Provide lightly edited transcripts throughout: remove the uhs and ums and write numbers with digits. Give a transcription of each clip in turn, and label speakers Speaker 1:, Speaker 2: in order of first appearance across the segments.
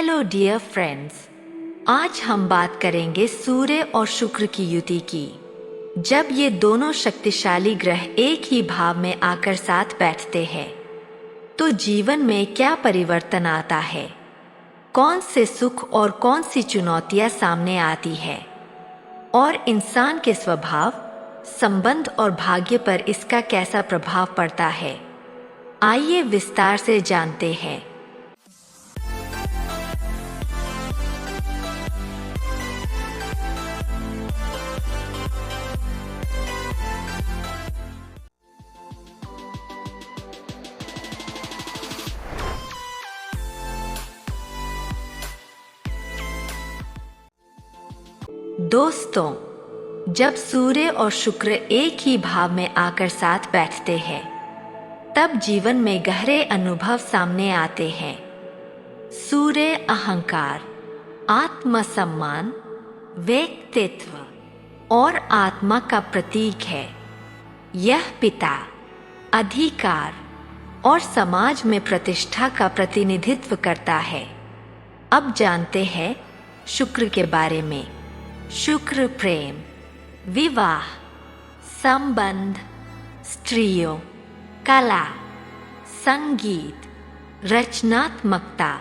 Speaker 1: Hello dear friends, आज हम बात करेंगे सूर्य और शुक्र की युति की। जब ये दोनों शक्तिशाली ग्रह एक ही भाव में आकर साथ बैठते हैं तो जीवन में क्या परिवर्तन आता है, कौन से सुख और कौन सी चुनौतियां सामने आती है और इंसान के स्वभाव, संबंध और भाग्य पर इसका कैसा प्रभाव पड़ता है, आइए विस्तार से जानते हैं। दोस्तों, जब सूर्य और शुक्र एक ही भाव में आकर साथ बैठते हैं तब जीवन में गहरे अनुभव सामने आते हैं। सूर्य अहंकार, आत्मसम्मान, व्यक्तित्व और आत्मा का प्रतीक है। यह पिता, अधिकार और समाज में प्रतिष्ठा का प्रतिनिधित्व करता है। अब जानते हैं शुक्र के बारे में। शुक्र प्रेम, विवाह, संबंध, स्त्रियों, कला, संगीत, रचनात्मकता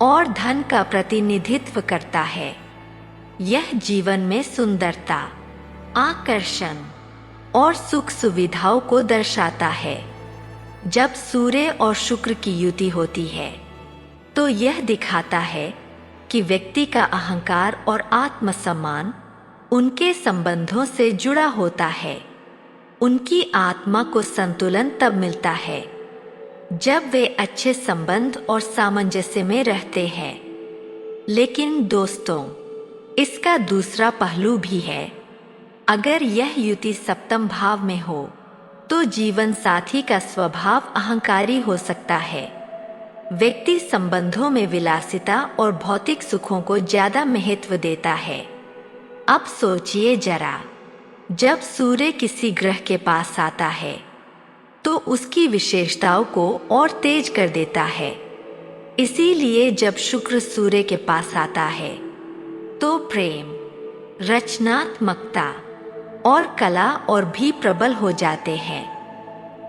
Speaker 1: और धन का प्रतिनिधित्व करता है। यह जीवन में सुंदरता, आकर्षण और सुख सुविधाओं को दर्शाता है। जब सूर्य और शुक्र की युति होती है तो यह दिखाता है कि व्यक्ति का अहंकार और आत्मसम्मान उनके संबंधों से जुड़ा होता है। उनकी आत्मा को संतुलन तब मिलता है जब वे अच्छे संबंध और सामंजस्य में रहते हैं। लेकिन दोस्तों, इसका दूसरा पहलू भी है। अगर यह युति सप्तम भाव में हो तो जीवन साथी का स्वभाव अहंकारी हो सकता है। व्यक्ति संबंधों में विलासिता और भौतिक सुखों को ज्यादा महत्व देता है। अब सोचिए जरा, जब सूर्य किसी ग्रह के पास आता है तो उसकी विशेषताओं को और तेज कर देता है। इसीलिए जब शुक्र सूर्य के पास आता है तो प्रेम, रचनात्मकता और कला और भी प्रबल हो जाते हैं।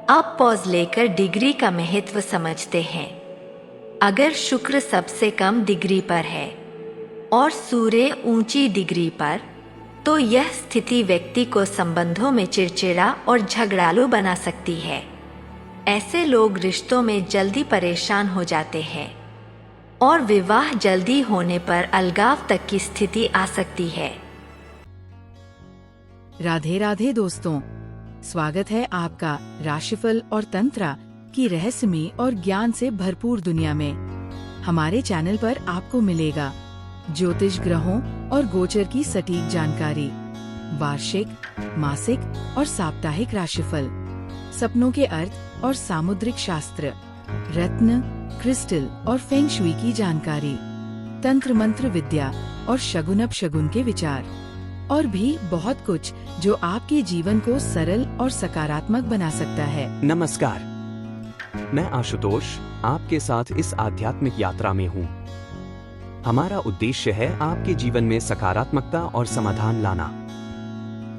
Speaker 1: अब पॉज लेकर डिग्री का महत्व समझते हैं। अगर शुक्र सबसे कम डिग्री पर है और सूर्य ऊंची डिग्री पर, तो यह स्थिति व्यक्ति को संबंधों में चिड़चिड़ा और झगड़ालू बना सकती है। ऐसे लोग रिश्तों में जल्दी परेशान हो जाते हैं और विवाह जल्दी होने पर अलगाव तक की स्थिति आ सकती है।
Speaker 2: राधे राधे दोस्तों, स्वागत है आपका राशिफल और तंत्र की रहस्यमय और ज्ञान से भरपूर दुनिया में। हमारे चैनल पर आपको मिलेगा ज्योतिष ग्रहों और गोचर की सटीक जानकारी, वार्षिक, मासिक और साप्ताहिक राशिफल, सपनों के अर्थ और सामुद्रिक शास्त्र, रत्न, क्रिस्टल और फेंग शुई की जानकारी, तंत्र मंत्र विद्या और शगुन अपशगुन के विचार और भी बहुत कुछ जो आपके जीवन को सरल और सकारात्मक बना सकता है।
Speaker 3: नमस्कार, मैं आशुतोष आपके साथ इस आध्यात्मिक यात्रा में हूँ। हमारा उद्देश्य है आपके जीवन में सकारात्मकता और समाधान लाना।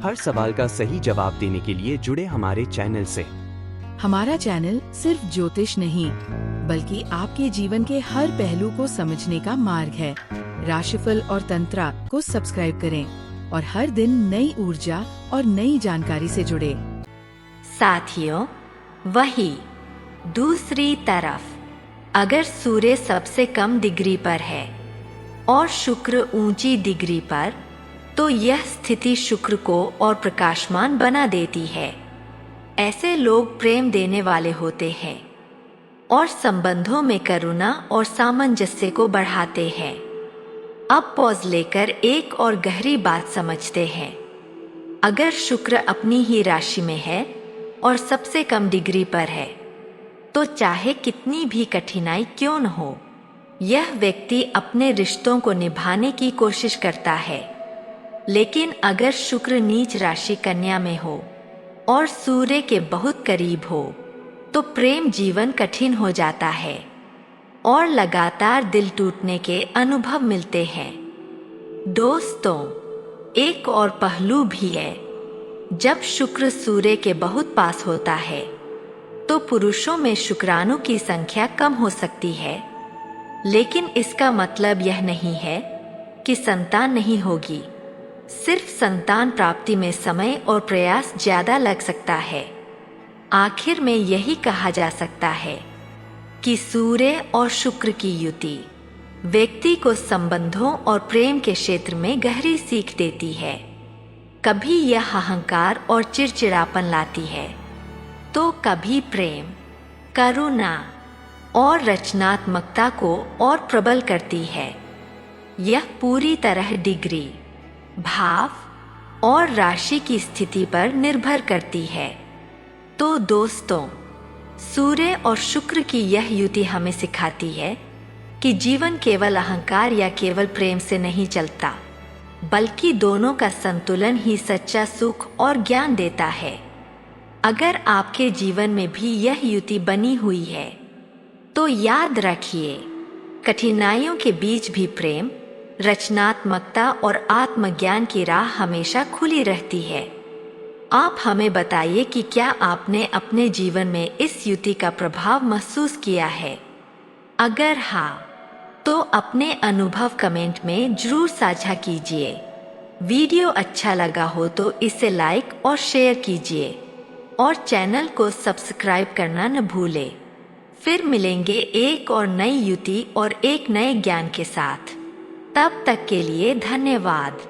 Speaker 3: हर सवाल का सही जवाब देने के लिए जुड़े हमारे चैनल से।
Speaker 2: हमारा चैनल सिर्फ ज्योतिष नहीं, बल्कि आपके जीवन के हर पहलू को समझने का मार्ग है। राशिफल और तंत्र को सब्सक्राइब करें और हर दिन नई ऊर्जा और नई जानकारी से जुड़े।
Speaker 1: साथियों, वही दूसरी तरफ, अगर सूर्य सबसे कम डिग्री पर है और शुक्र ऊंची डिग्री पर, तो यह स्थिति शुक्र को और प्रकाशमान बना देती है। ऐसे लोग प्रेम देने वाले होते हैं और संबंधों में करुणा और सामंजस्य को बढ़ाते हैं। अब पॉज लेकर एक और गहरी बात समझते हैं। अगर शुक्र अपनी ही राशि में है और सबसे कम डिग्री पर है तो चाहे कितनी भी कठिनाई क्यों न हो, यह व्यक्ति अपने रिश्तों को निभाने की कोशिश करता है। लेकिन अगर शुक्र नीच राशि कन्या में हो और सूर्य के बहुत करीब हो तो प्रेम जीवन कठिन हो जाता है। और लगातार दिल टूटने के अनुभव मिलते हैं। दोस्तों, एक और पहलू भी है। जब शुक्र सूर्य के बहुत पास होता है तो पुरुषों में शुक्राणु की संख्या कम हो सकती है, लेकिन इसका मतलब यह नहीं है कि संतान नहीं होगी। सिर्फ संतान प्राप्ति में समय और प्रयास ज्यादा लग सकता है। आखिर में यही कहा जा सकता है कि सूर्य और शुक्र की युति व्यक्ति को संबंधों और प्रेम के क्षेत्र में गहरी सीख देती है। कभी यह अहंकार और चिड़चिड़ापन लाती है, तो कभी प्रेम, करुणा और रचनात्मकता को और प्रबल करती है। यह पूरी तरह डिग्री, भाव और राशि की स्थिति पर निर्भर करती है। तो दोस्तों, सूर्य और शुक्र की यह युति हमें सिखाती है कि जीवन केवल अहंकार या केवल प्रेम से नहीं चलता, बल्कि दोनों का संतुलन ही सच्चा सुख और ज्ञान देता है। अगर आपके जीवन में भी यह युति बनी हुई है तो याद रखिए, कठिनाइयों के बीच भी प्रेम, रचनात्मकता और आत्मज्ञान की राह हमेशा खुली रहती है। आप हमें बताइए कि क्या आपने अपने जीवन में इस युति का प्रभाव महसूस किया है। अगर हाँ, तो अपने अनुभव कमेंट में जरूर साझा कीजिए। वीडियो अच्छा लगा हो तो इसे लाइक और शेयर कीजिए और चैनल को सब्सक्राइब करना न भूलें। फिर मिलेंगे एक और नई युति और एक नए ज्ञान के साथ। तब तक के लिए धन्यवाद।